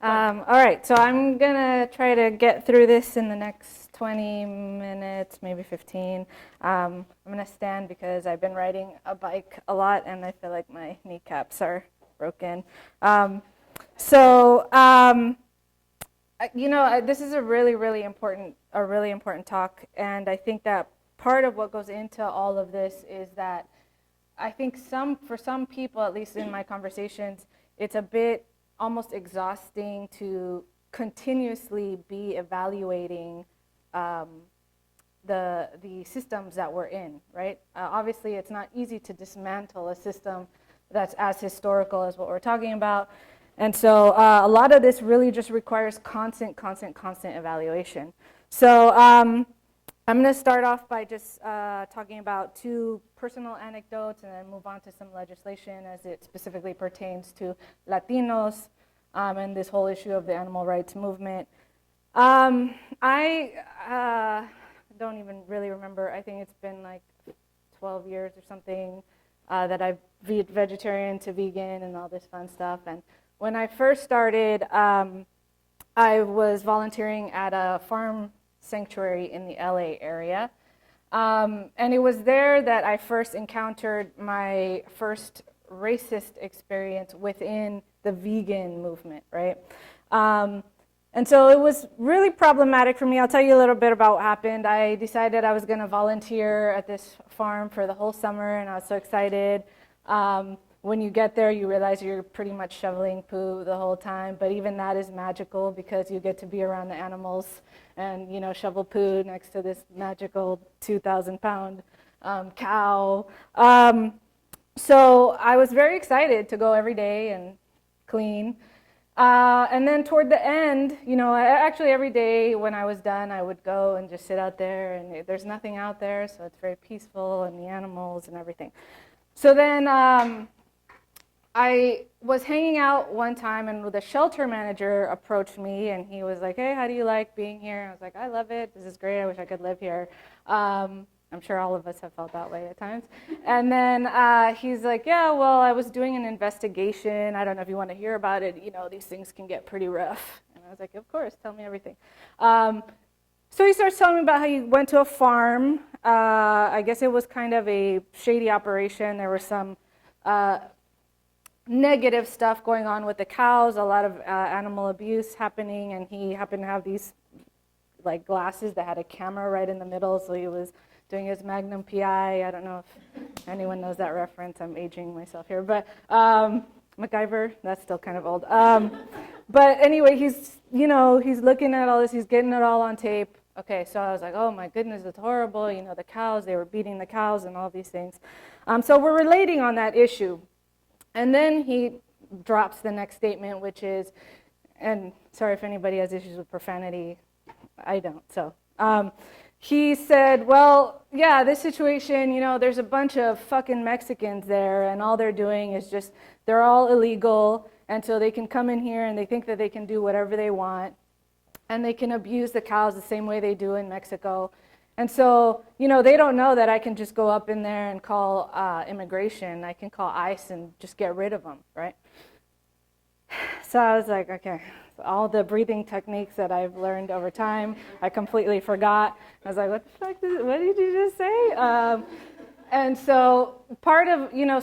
All right, so I'm gonna try to get through this in the next 20 minutes, maybe 15. I'm gonna stand because I've been riding a bike a lot and I feel like my kneecaps are broken. This is a really important talk, and I think that part of what goes into all of this is that I think for some people, at least in my conversations, it's a bit almost exhausting to continuously be evaluating the systems that we're in, right? Obviously, it's not easy to dismantle a system that's as historical as what we're talking about. And so a lot of this really just requires constant evaluation. So I'm going to start off by just talking about two personal anecdotes and then move on to some legislation as it specifically pertains to Latinos and this whole issue of the animal rights movement. I don't even really remember. I think it's been like 12 years or something that I've been vegetarian to vegan and all this fun stuff. And when I first started, I was volunteering at a farm sanctuary in the LA area. And it was there that I first encountered my first racist experience within the vegan movement, right? And so it was really problematic for me. I'll tell you a little bit about what happened. I decided I was going to volunteer at this farm for the whole summer, and I was so excited. When you get there, you realize you're pretty much shoveling poo the whole time, but even that is magical because you get to be around the animals and, you know, shovel poo next to this magical 2,000-pound cow. So I was very excited to go every day and clean. And then toward the end, you know, actually every day when I was done, I would go and just sit out there, and there's nothing out there, so it's very peaceful, and the animals and everything. So then I was hanging out one time, and the shelter manager approached me, and he was like, "Hey, how do you like being here?" And I was like, "I love it. This is great. I wish I could live here." I'm sure all of us have felt that way at times. And then he's like, "Yeah, well, I was doing an investigation. I don't know if you want to hear about it. You know, these things can get pretty rough." And I was like, "Of course, tell me everything." So he starts telling me about how he went to a farm. I guess it was kind of a shady operation. There was some negative stuff going on with the cows, a lot of animal abuse happening, and he happened to have these like glasses that had a camera right in the middle, so he was doing his Magnum PI. I don't know if anyone knows that reference. I'm aging myself here, but MacGyver, that's still kind of old. But anyway, he's looking at all this, he's getting it all on tape. Okay, so I was like, oh my goodness, it's horrible. You know, the cows, they were beating the cows and all these things. So we're relating on that issue. And then he drops the next statement, which is, and sorry if anybody has issues with profanity, I don't. So he said, well, yeah, this situation, you know, there's a bunch of fucking Mexicans there, and all they're doing is just, they're all illegal, and so they can come in here and they think that they can do whatever they want, and they can abuse the cows the same way they do in Mexico. And so, you know, they don't know that I can just go up in there and call immigration. I can call ICE and just get rid of them, right? So I was like, okay, all the breathing techniques that I've learned over time, I completely forgot. I was like, what the fuck, what did you just say? And so part of, you know,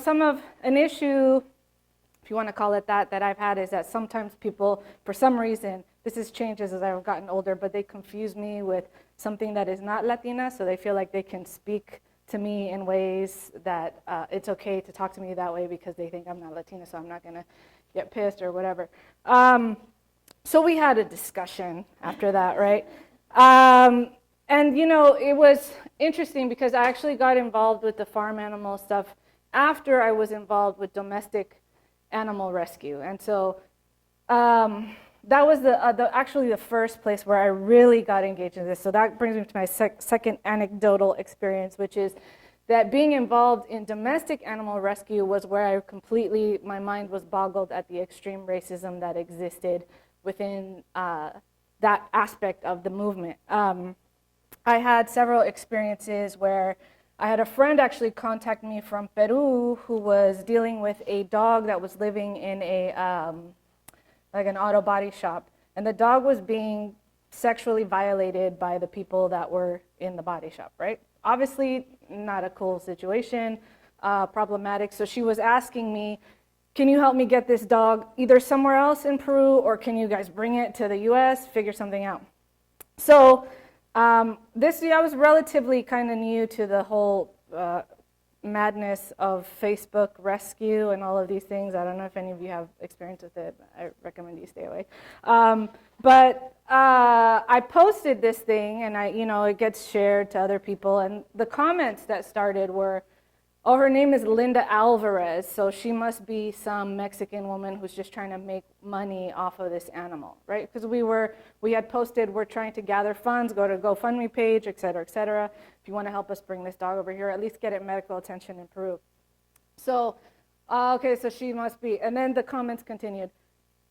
an issue, if you want to call it that I've had is that sometimes people, for some reason, this has changed as I've gotten older, but they confuse me with something that is not Latina, so they feel like they can speak to me in ways that it's okay to talk to me that way because they think I'm not Latina, so I'm not going to get pissed or whatever. So we had a discussion after that, right? And, you know, it was interesting because I actually got involved with the farm animal stuff after I was involved with domestic animal rescue. And so that was actually the first place where I really got engaged in this. So that brings me to my second anecdotal experience, which is that being involved in domestic animal rescue was where my mind was boggled at the extreme racism that existed within that aspect of the movement. I had several experiences where I had a friend actually contact me from Peru who was dealing with a dog that was living in a like an auto body shop, and the dog was being sexually violated by the people that were in the body shop, right? Obviously, not a cool situation, problematic. So she was asking me, can you help me get this dog either somewhere else in Peru, or can you guys bring it to the US, figure something out? So I was relatively kind of new to the whole madness of Facebook rescue and all of these things. I don't know if any of you have experience with it. I recommend you stay away. But I posted this thing, and it gets shared to other people. And the comments that started were, "Oh, her name is Linda Alvarez, so she must be some Mexican woman who's just trying to make money off of this animal," right? Because we had posted, "We're trying to gather funds, go to GoFundMe page, et cetera, et cetera. If you want to help us bring this dog over here, at least get it medical attention in Peru." So, okay, so she must be. And then the comments continued.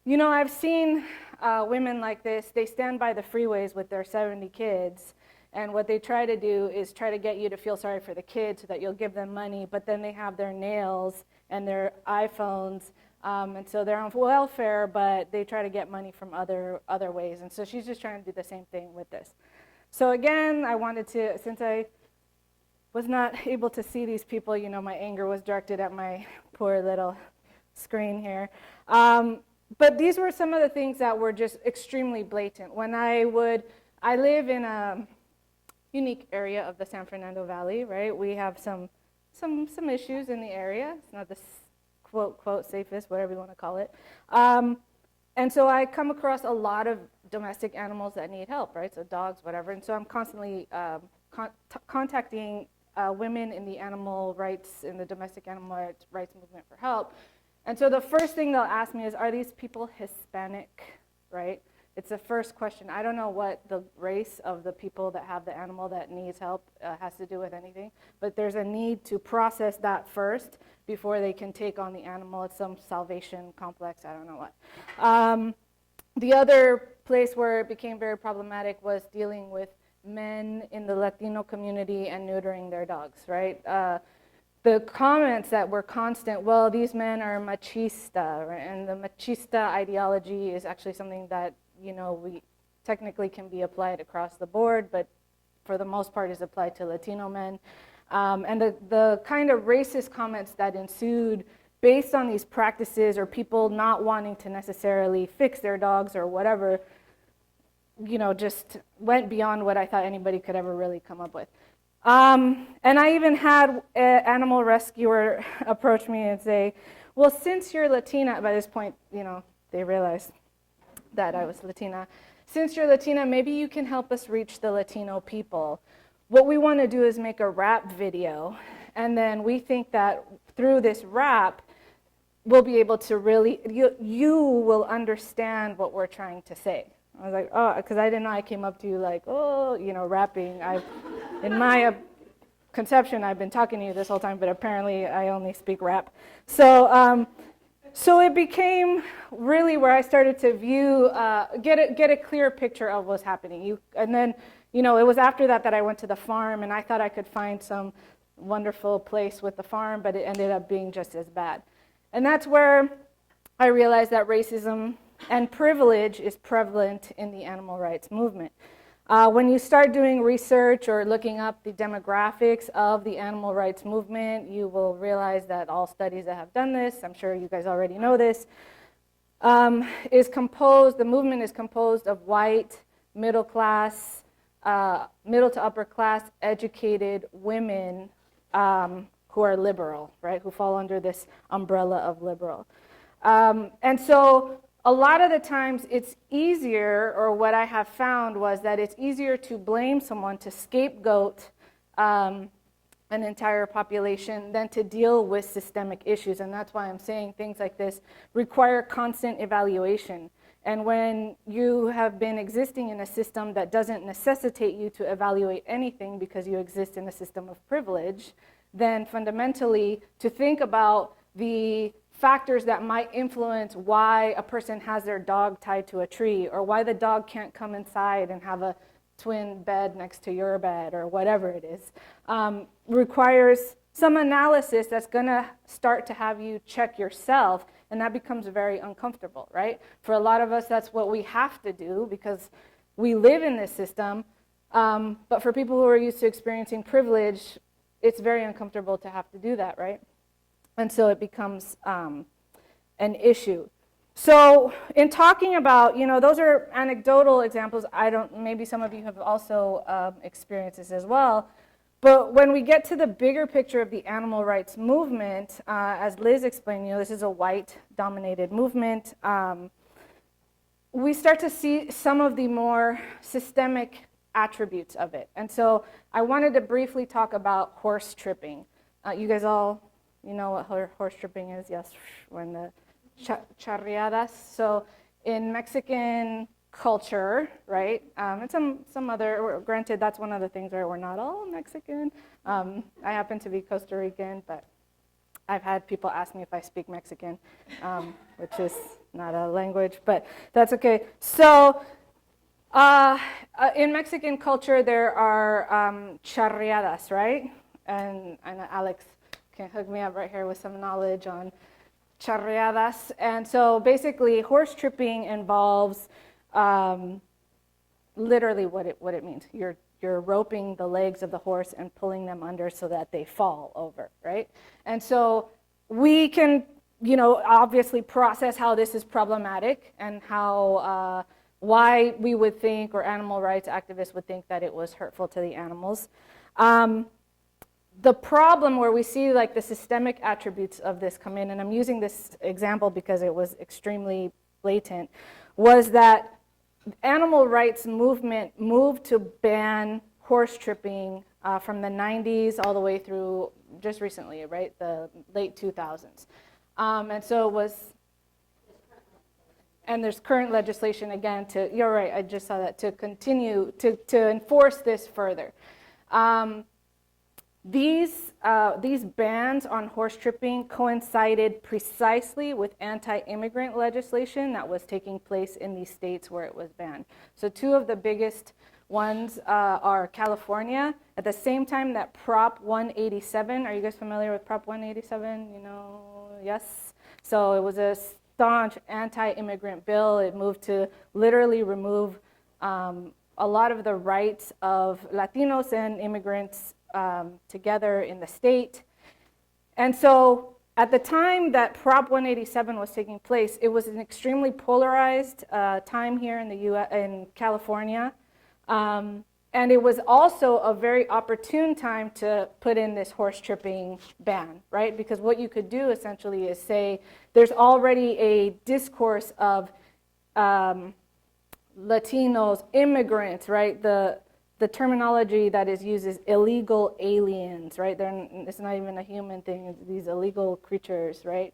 I've seen women like this. They stand by the freeways with their 70 kids. And what they try to do is try to get you to feel sorry for the kids so that you'll give them money, but then they have their nails and their iPhones, and so they're on welfare, but they try to get money from other ways. And so she's just trying to do the same thing with this. So again, I wanted to, since I was not able to see these people, my anger was directed at my poor little screen here. But these were some of the things that were just extremely blatant. When I live in a unique area of the San Fernando Valley, right? We have some issues in the area. It's not the quote safest, whatever you want to call it. And so I come across a lot of domestic animals that need help, right? So dogs, whatever. And so I'm constantly contacting women in the animal rights, in the domestic animal rights movement for help. And so the first thing they'll ask me is, are these people Hispanic, right? It's the first question. I don't know what the race of the people that have the animal that needs help has to do with anything, but there's a need to process that first before they can take on the animal. It's some salvation complex, I don't know what. The other place where it became very problematic was dealing with men in the Latino community and neutering their dogs, right? The comments that were constant, well, these men are machista, right? And the machista ideology is actually something that we technically can be applied across the board, but for the most part is applied to Latino men. And the kind of racist comments that ensued based on these practices, or people not wanting to necessarily fix their dogs or whatever, just went beyond what I thought anybody could ever really come up with. And I even had an animal rescuer approach me and say, well, since you're Latina, by this point, they realized that I was Latina. Since you're Latina, maybe you can help us reach the Latino people. What we want to do is make a rap video, and then we think that through this rap, we'll be able to really, you will understand what we're trying to say. I was like, oh, because I didn't know. I came up to you like, oh, rapping. In my conception, I've been talking to you this whole time, but apparently I only speak rap. So it became really where I started to view, get a clear picture of what's happening. And then, it was after that I went to the farm, and I thought I could find some wonderful place with the farm, but it ended up being just as bad. And that's where I realized that racism and privilege is prevalent in the animal rights movement. When you start doing research or looking up the demographics of the animal rights movement, you will realize that all studies that have done this, I'm sure you guys already know this, the movement is composed of white, middle class, middle to upper class, educated women who are liberal, right, who fall under this umbrella of liberal. And so a lot of the times it's easier, or what I have found was that it's easier to blame someone, to scapegoat an entire population than to deal with systemic issues. And that's why I'm saying things like this require constant evaluation. And when you have been existing in a system that doesn't necessitate you to evaluate anything because you exist in a system of privilege, then fundamentally to think about the factors that might influence why a person has their dog tied to a tree, or why the dog can't come inside and have a twin bed next to your bed, or whatever it is, requires some analysis that's going to start to have you check yourself and that becomes very uncomfortable, right? For a lot of us, that's what we have to do because we live in this system, but for people who are used to experiencing privilege, it's very uncomfortable to have to do that, right? And so it becomes an issue. So in talking about, those are anecdotal examples. Maybe some of you have also experienced this as well. But when we get to the bigger picture of the animal rights movement, as Liz explained, this is a white-dominated movement. We start to see some of the more systemic attributes of it. And so I wanted to briefly talk about horse tripping. You guys all, know what horse tripping is? Yes, when the charreadas. So in Mexican culture, right, and some other, granted, that's one of the things where we're not all Mexican. I happen to be Costa Rican, but I've had people ask me if I speak Mexican, which is not a language, but that's okay. So in Mexican culture, there are charreadas, right? And Alex can hook me up right here with some knowledge on charreadas. And so basically, horse tripping involves literally what it means. You're roping the legs of the horse and pulling them under so that they fall over, right? And so we can, obviously process how this is problematic and how why we would think, or animal rights activists would think, that it was hurtful to the animals. The problem where we see like the systemic attributes of this come in, and I'm using this example because it was extremely blatant, was that animal rights movement moved to ban horse tripping from the 90s all the way through just recently, right, the late 2000s. And so it was, and there's current legislation again you're right, I just saw that, to continue to enforce this further. These bans on horse tripping coincided precisely with anti-immigrant legislation that was taking place in these states where it was banned. So two of the biggest ones are California. At the same time that Prop 187, are you guys familiar with Prop 187? Yes? So it was a staunch anti-immigrant bill. It moved to literally remove a lot of the rights of Latinos and immigrants together in the state. And so at the time that Prop 187 was taking place, it was an extremely polarized time here in the in California. And it was also a very opportune time to put in this horse tripping ban, right? Because what you could do essentially is say there's already a discourse of Latinos, immigrants, right? The terminology that is used is illegal aliens, right? It's not even a human thing, it's these illegal creatures, right?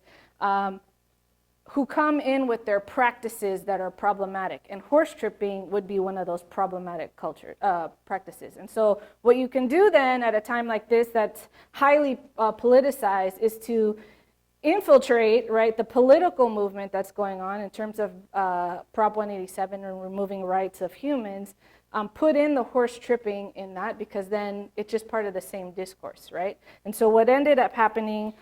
Who come in with their practices that are problematic. And horse tripping would be one of those problematic practices. And so what you can do then at a time like this that's highly politicized is to infiltrate, right, the political movement that's going on in terms of Prop 187 and removing rights of humans. Put in the horse tripping in that, because then it's just part of the same discourse, right? And so what ended up happening,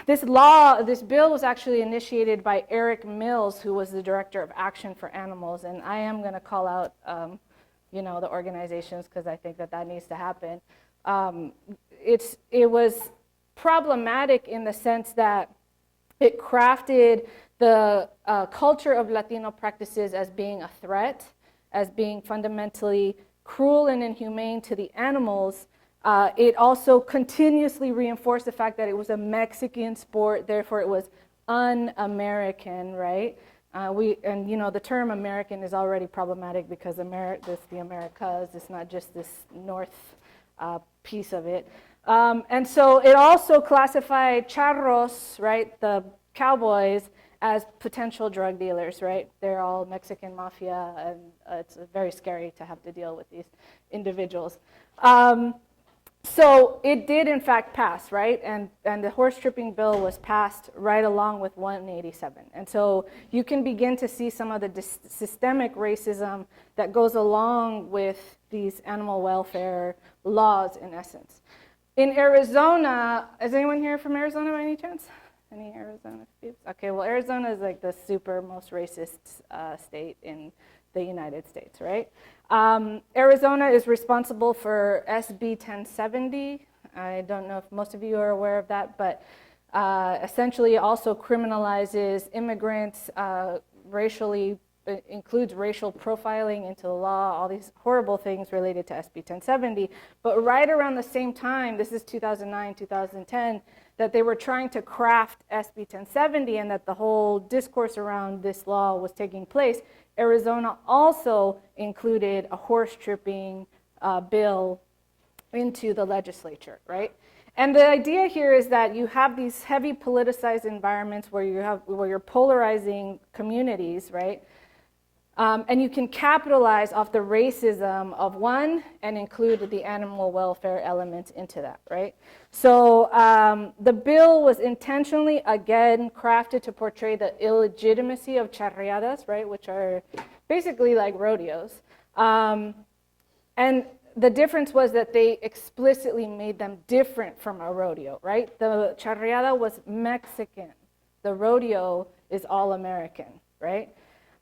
this bill was actually initiated by Eric Mills, who was the director of Action for Animals, and I am going to call out, the organizations because I think that needs to happen. It was problematic in the sense that it crafted the culture of Latino practices as being a threat, as being fundamentally cruel and inhumane to the animals. It also continuously reinforced the fact that it was a Mexican sport, therefore it was un-American, right? The term American is already problematic because the Americas, it's not just this north piece of it. And so it also classified charros, right, the cowboys, as potential drug dealers, right? They're all Mexican mafia, and it's very scary to have to deal with these individuals. So it did in fact pass, right? And the horse tripping bill was passed right along with 187. And so you can begin to see some of the systemic racism that goes along with these animal welfare laws in essence. In Arizona, is anyone here from Arizona by any chance? Any Arizona peeps? Okay, well, Arizona is like the super most racist state in the United States, right? Arizona is responsible for SB 1070. I don't know if most of you are aware of that, but essentially also criminalizes immigrants, includes racial profiling into the law, all these horrible things related to SB 1070. But right around the same time, this is 2009, 2010, that they were trying to craft SB 1070 and that the whole discourse around this law was taking place, Arizona also included a horse tripping bill into the legislature, right? And the idea here is that you have these heavy politicized environments where you're polarizing communities, right? And you can capitalize off the racism of one and include the animal welfare element into that, right? So the bill was intentionally, again, crafted to portray the illegitimacy of charreadas, right, which are basically like rodeos. And the difference was that they explicitly made them different from a rodeo, right? The charreada was Mexican. The rodeo is all American, right?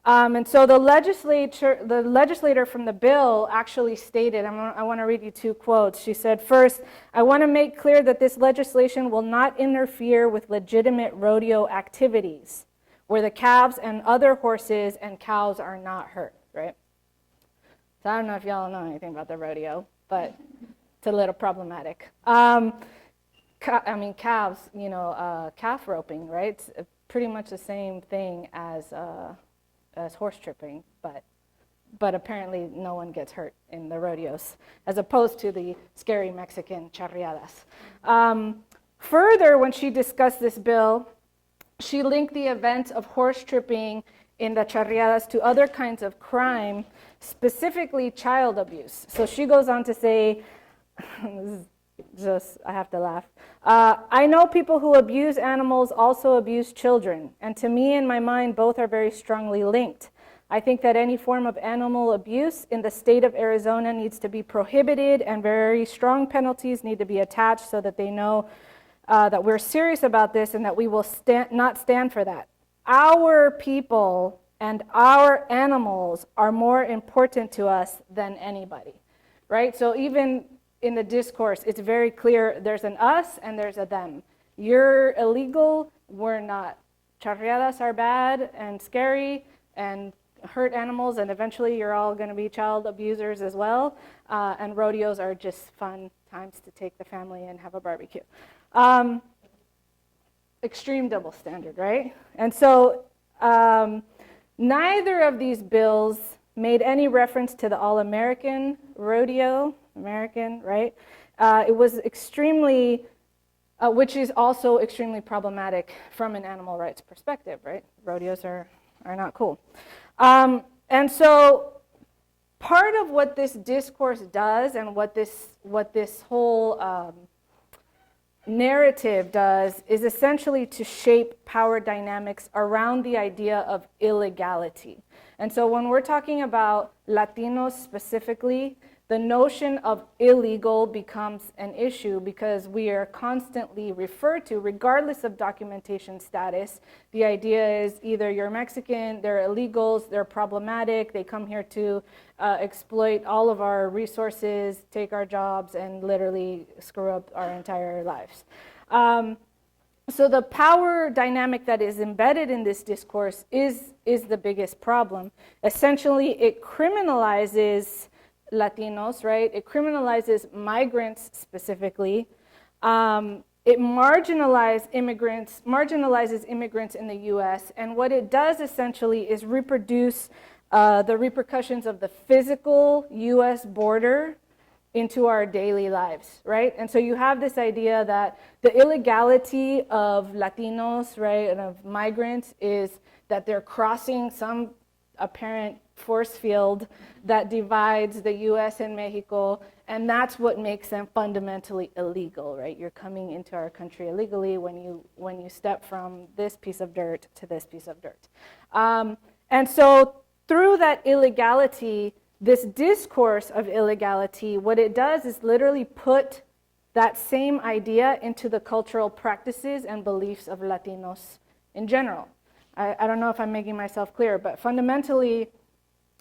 And so the legislator from the bill actually stated, I want to read you two quotes. She said, first, I want to make clear that this legislation will not interfere with legitimate rodeo activities where the calves and other horses and cows are not hurt, right? So I don't know if y'all know anything about the rodeo, but it's a little problematic. Calves, calf roping, right? It's pretty much the same thing as horse tripping, but apparently no one gets hurt in the rodeos, as opposed to the scary Mexican charreadas. Further, when she discussed this bill, she linked the events of horse tripping in the charreadas to other kinds of crime, specifically child abuse. So she goes on to say, I have to laugh. I know people who abuse animals also abuse children, and to me, in my mind, both are very strongly linked. I think that any form of animal abuse in the state of Arizona needs to be prohibited, and very strong penalties need to be attached so that they know that we're serious about this and that we will not stand for that. Our people and our animals are more important to us than anybody, right? So even in the discourse, it's very clear there's an us and there's a them. You're illegal, we're not. Charreadas are bad and scary and hurt animals, and eventually you're all going to be child abusers as well. And rodeos are just fun times to take the family and have a barbecue. Extreme double standard, right? And so neither of these bills made any reference to the all-American rodeo, American, right? It was extremely, which is also extremely problematic from an animal rights perspective, right? Rodeos are not cool. And so part of what this discourse does and what this whole narrative does is essentially to shape power dynamics around the idea of illegality. And so when we're talking about Latinos specifically, the notion of illegal becomes an issue because we are constantly referred to, regardless of documentation status. The idea is either you're Mexican, they're illegals, they're problematic, they come here to exploit all of our resources, take our jobs, and literally screw up our entire lives. So the power dynamic that is embedded in this discourse is the biggest problem. Essentially, it criminalizes Latinos, right? It criminalizes migrants specifically. It marginalizes immigrants in the U.S. And what it does essentially is reproduce the repercussions of the physical U.S. border into our daily lives, right? And so you have this idea that the illegality of Latinos, right, and of migrants is that they're crossing some apparent force field that divides the U.S. and Mexico, and that's what makes them fundamentally illegal, right? You're coming into our country illegally when you step from this piece of dirt to this piece of dirt. And so through that illegality, this discourse of illegality, what it does is literally put that same idea into the cultural practices and beliefs of Latinos in general. I don't know if I'm making myself clear, but fundamentally,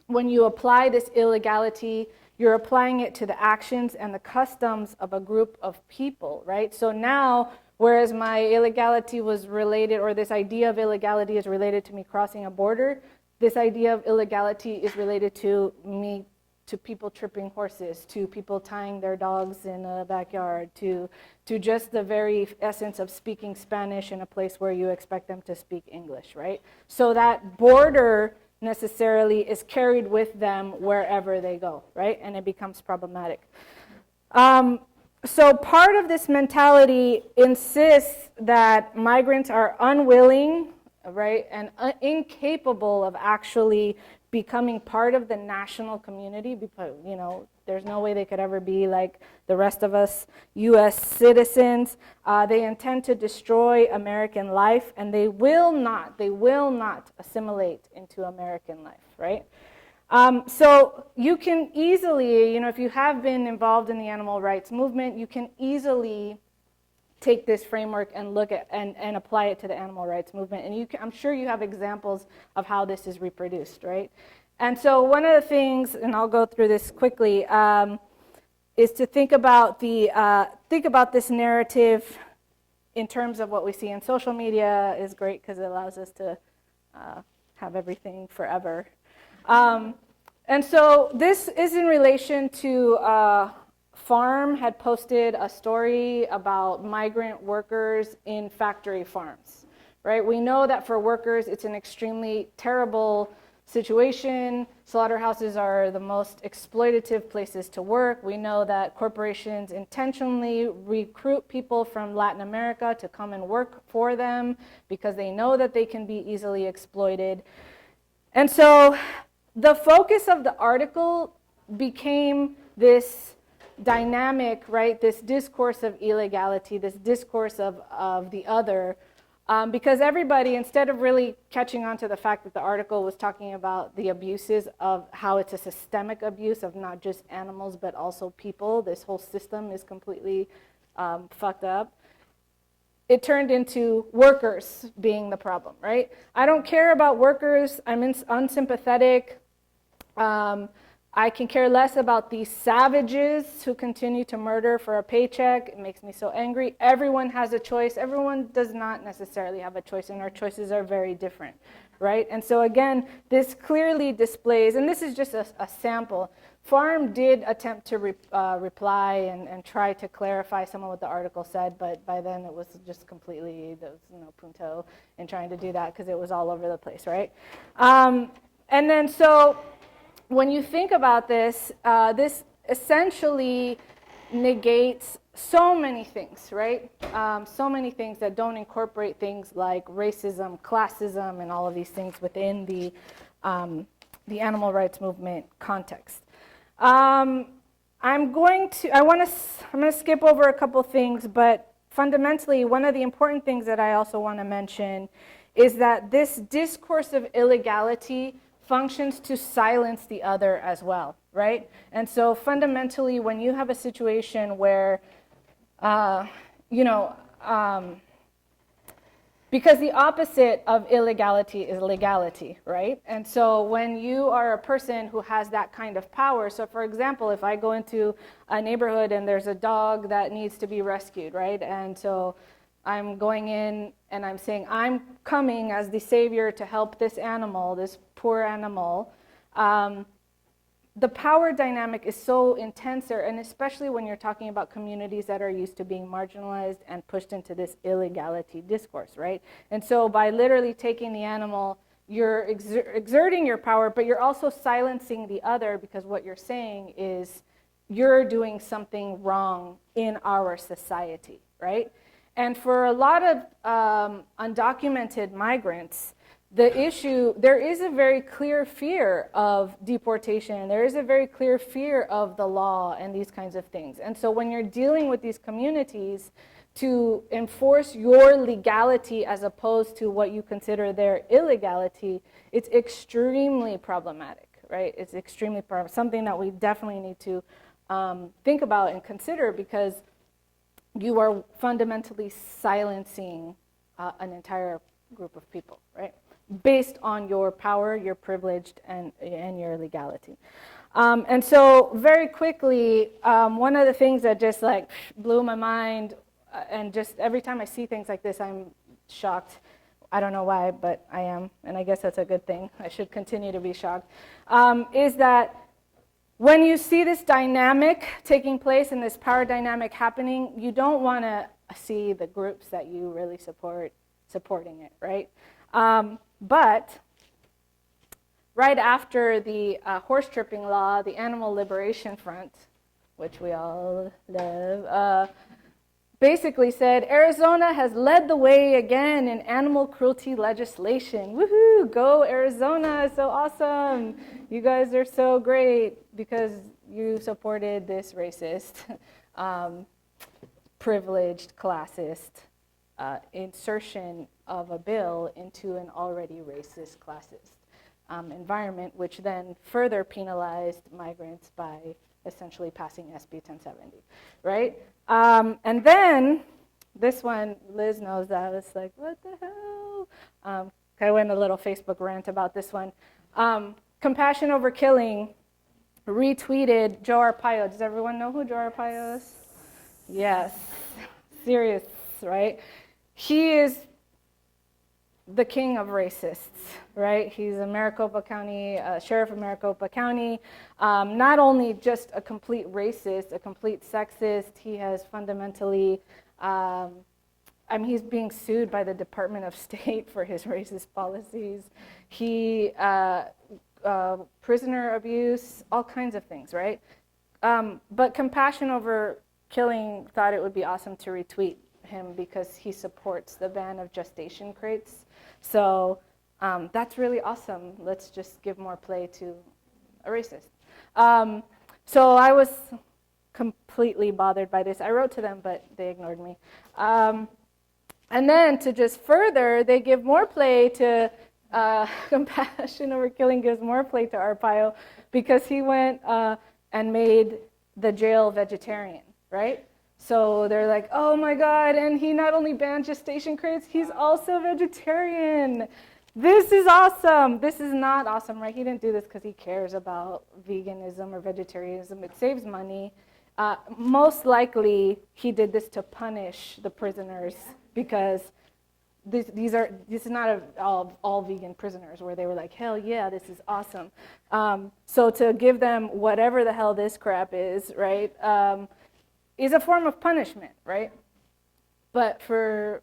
when you apply this illegality, you're applying it to the actions and the customs of a group of people, right? So now, whereas my illegality was related, or this idea of illegality is related to me crossing a border, this idea of illegality is related to me, to people tripping horses, to people tying their dogs in a backyard, to just the very essence of speaking Spanish in a place where you expect them to speak English, right? So that border necessarily is carried with them wherever they go, right? And it becomes problematic. So part of this mentality insists that migrants are unwilling, right, and incapable of actually becoming part of the national community, because, you know, there's no way they could ever be like the rest of us U.S. citizens. They intend to destroy American life, and they will not assimilate into American life, right? So you can easily, you know, if you have been involved in the animal rights movement, you can easily take this framework and look at and apply it to the animal rights movement. And I'm sure you have examples of how this is reproduced, right? And so one of the things, and I'll go through this quickly, is to think about this narrative in terms of what we see in social media. Is great because it allows us to have everything forever. And so this is in relation to Farm had posted a story about migrant workers in factory farms, right? We know that for workers, it's an extremely terrible situation. Slaughterhouses are the most exploitative places to work. We know that corporations intentionally recruit people from Latin America to come and work for them because they know that they can be easily exploited. And so the focus of the article became this dynamic, right, this discourse of illegality, this discourse of the other, because everybody, instead of really catching on to the fact that the article was talking about the abuses of how it's a systemic abuse of not just animals but also people, this whole system is completely fucked up, it turned into workers being the problem, right? I don't care about workers, I'm unsympathetic. I can care less about these savages who continue to murder for a paycheck. It makes me so angry. Everyone has a choice. Everyone does not necessarily have a choice, and our choices are very different, right? And so again, this clearly displays, and this is just a sample. Farm did attempt to reply and try to clarify some of what the article said, but by then it was just completely, there was no punto in trying to do that because it was all over the place, right? And then so, when you think about this, this essentially negates so many things, right? So many things that don't incorporate things like racism, classism, and all of these things within the animal rights movement context. I'm going to skip over a couple things, but fundamentally, one of the important things that I also want to mention is that this discourse of illegality functions to silence the other as well, right? And so fundamentally, when you have a situation where, because the opposite of illegality is legality, right? And so when you are a person who has that kind of power, so for example, if I go into a neighborhood and there's a dog that needs to be rescued, right? And so I'm going in and I'm saying, I'm coming as the savior to help this animal, this poor animal. The power dynamic is so intense there, and especially when you're talking about communities that are used to being marginalized and pushed into this illegality discourse, right? And so by literally taking the animal, you're exerting your power, but you're also silencing the other, because what you're saying is you're doing something wrong in our society, right? And for a lot of undocumented migrants, there is a very clear fear of deportation. There is a very clear fear of the law and these kinds of things. And so when you're dealing with these communities to enforce your legality as opposed to what you consider their illegality, it's extremely problematic, right? It's extremely problematic, something that we definitely need to think about and consider, because you are fundamentally silencing an entire group of people, right? Based on your power, your privilege, and your legality. And so very quickly, one of the things that just like blew my mind, and just every time I see things like this, I'm shocked. I don't know why, but I am, and I guess that's a good thing. I should continue to be shocked, is that when you see this dynamic taking place and this power dynamic happening, you don't want to see the groups that you really supporting it, right? But right after the horse tripping law, the Animal Liberation Front, which we all love, basically said, Arizona has led the way again in animal cruelty legislation. Woohoo, go Arizona, so awesome. You guys are so great because you supported this racist, privileged, classist insertion of a bill into an already racist, classist environment, which then further penalized migrants by essentially passing SB 1070, right? And then this one, Liz knows that. I was like, what the hell? I went a little Facebook rant about this one. Compassion Over Killing retweeted Joe Arpaio. Does everyone know who Joe Arpaio is? Yes. Serious, right? He is the king of racists, right? He's a Maricopa County, sheriff of Maricopa County. Not only just a complete racist, a complete sexist, he has fundamentally, he's being sued by the Department of State for his racist policies. He, prisoner abuse, all kinds of things, right? But Compassion Over Killing thought it would be awesome to retweet him because he supports the ban of gestation crates. So that's really awesome. Let's just give more play to a racist. So I was completely bothered by this. I wrote to them, but they ignored me. And then to just further, they give more play to Compassion Over Killing gives more play to Arpaio because he went and made the jail vegetarian, right? So they're like, oh my God, and he not only banned gestation crates, he's also vegetarian. This is awesome. This is not awesome, right? He didn't do this because he cares about veganism or vegetarianism. It saves money. Most likely, he did this to punish the prisoners because this is not all vegan prisoners where they were like, hell yeah, this is awesome. So to give them whatever the hell this crap is, right? Is a form of punishment, right? But for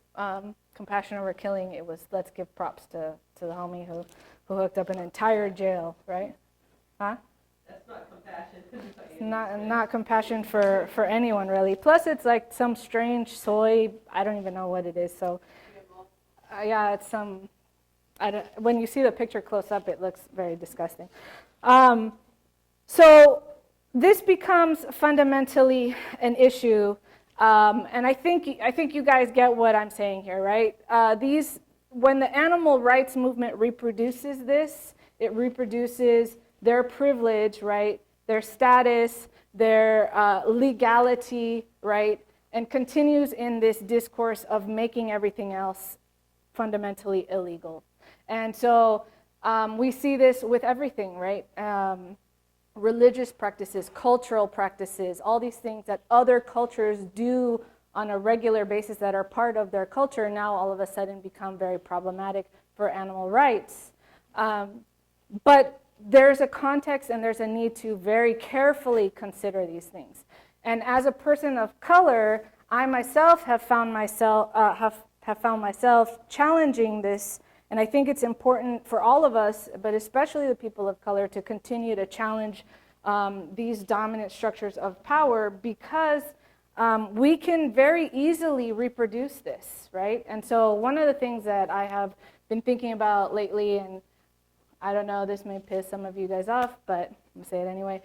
Compassion Over Killing, it was let's give props to the homie who hooked up an entire jail, right? Huh? That's not compassion. It's not compassion for anyone really. Plus, it's like some strange soy. I don't even know what it is. So, yeah, it's some. When you see the picture close up, it looks very disgusting. So. This becomes fundamentally an issue, and I think you guys get what I'm saying here, right? When the animal rights movement reproduces this, it reproduces their privilege, right? Their status, their legality, right? And continues in this discourse of making everything else fundamentally illegal. And so we see this with everything, right? Religious practices, cultural practices, all these things that other cultures do on a regular basis that are part of their culture now all of a sudden become very problematic for animal rights. But there's a context and there's a need to very carefully consider these things. And as a person of color, I myself have found myself challenging this. And I think it's important for all of us, but especially the people of color, to continue to challenge these dominant structures of power because we can very easily reproduce this, right? And so one of the things that I have been thinking about lately, and I don't know, this may piss some of you guys off, but I'm going to say it anyway.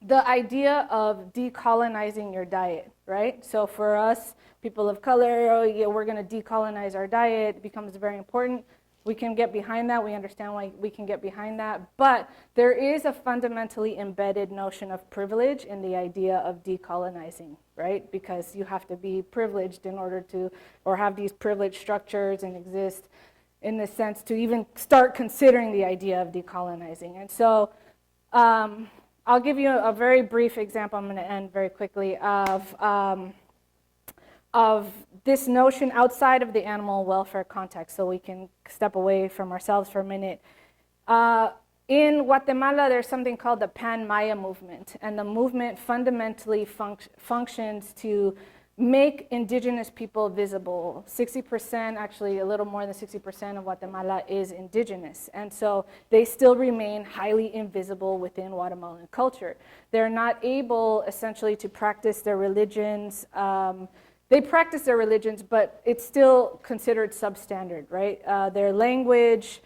The idea of decolonizing your diet, right? So for us, people of color, oh yeah, we're going to decolonize our diet. It becomes very important. We can get behind that. We understand why we can get behind that. But there is a fundamentally embedded notion of privilege in the idea of decolonizing, right? Because you have to be privileged in order to, or have these privileged structures and exist in this sense to even start considering the idea of decolonizing. And so I'll give you a very brief example, I'm going to end very quickly, of this notion outside of the animal welfare context, so we can step away from ourselves for a minute. In Guatemala, there's something called the Pan-Maya movement, and the movement fundamentally functions to make indigenous people visible. 60%, actually a little more than 60% of Guatemala is indigenous, and so they still remain highly invisible within Guatemalan culture. They're not able, essentially, to practice their religions. They practice their religions, but it's still considered substandard, right? Their language,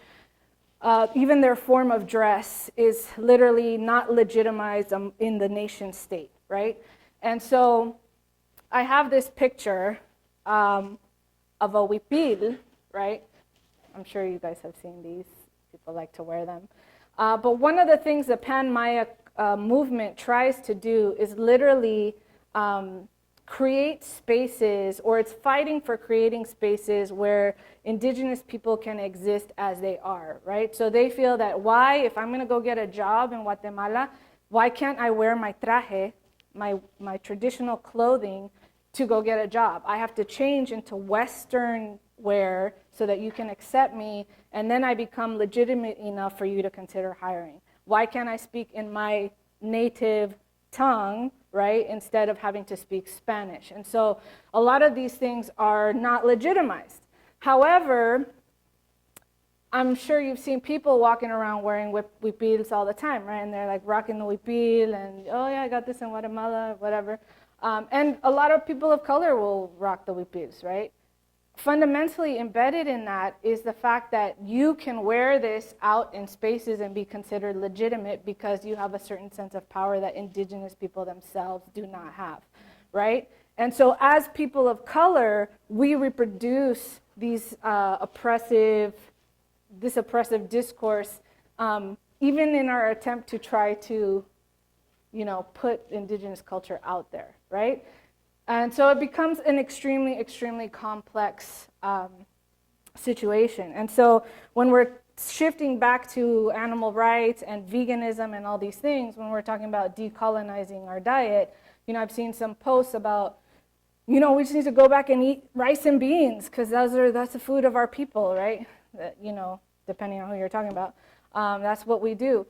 even their form of dress is literally not legitimized in the nation state, right? And so I have this picture of a huipil, right? I'm sure you guys have seen these. People like to wear them. But one of the things the Pan-Maya movement tries to do is literally create spaces, or it's fighting for creating spaces where indigenous people can exist as they are, right? So they feel that if I'm going to go get a job in Guatemala, why can't I wear my traje, my traditional clothing, to go get a job? I have to change into Western wear so that you can accept me, and then I become legitimate enough for you to consider hiring. Why can't I speak in my native tongue, right, instead of having to speak Spanish? And so a lot of these things are not legitimized. However, I'm sure you've seen people walking around wearing huipils all the time, right? And they're like rocking the huipil, and oh yeah, I got this in Guatemala, whatever. And a lot of people of color will rock the huipils, right? Fundamentally embedded in that is the fact that you can wear this out in spaces and be considered legitimate because you have a certain sense of power that indigenous people themselves do not have, right? And so as people of color, we reproduce these oppressive discourse, even in our attempt to try to, put indigenous culture out there, right? And so it becomes an extremely, extremely complex situation. And so when we're shifting back to animal rights and veganism and all these things, when we're talking about decolonizing our diet, I've seen some posts about, we just need to go back and eat rice and beans because that's the food of our people, right? Depending on who you're talking about. That's what we do.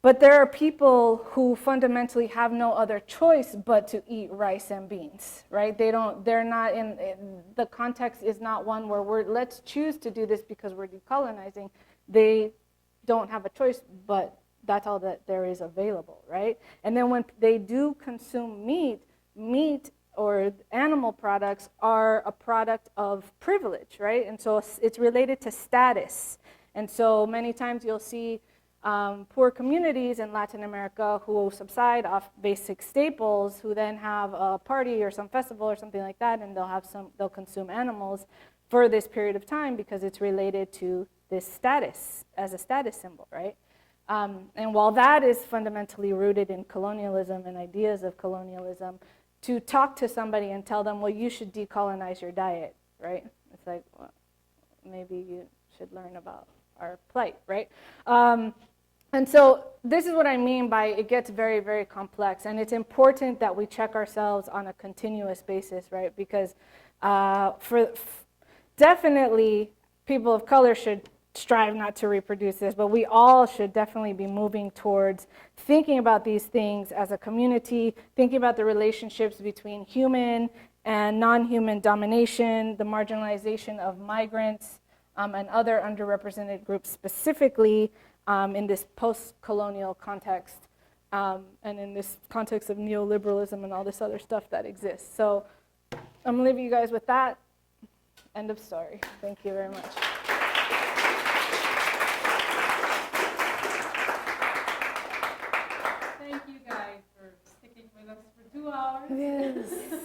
But there are people who fundamentally have no other choice but to eat rice and beans, right? They're not the context is not one where let's choose to do this because we're decolonizing. They don't have a choice, but that's all that there is available, right? And then when they do consume meat or animal products are a product of privilege, right? And so it's related to status. And so many times you'll see poor communities in Latin America who subside off basic staples, who then have a party or some festival or something like that, and they'll consume animals for this period of time because it's related to this status as a status symbol, right? And while that is fundamentally rooted in colonialism and ideas of colonialism, to talk to somebody and tell them, well, you should decolonize your diet, right? It's like, well, maybe you should learn about our plight, right? And so this is what I mean by it gets very, very complex. And it's important that we check ourselves on a continuous basis, right? Because definitely people of color should strive not to reproduce this, but we all should definitely be moving towards thinking about these things as a community, thinking about the relationships between human and non-human domination, the marginalization of migrants and other underrepresented groups specifically in this post-colonial context and in this context of neoliberalism and all this other stuff that exists. So I'm going to leave you guys with that. End of story. Thank you very much.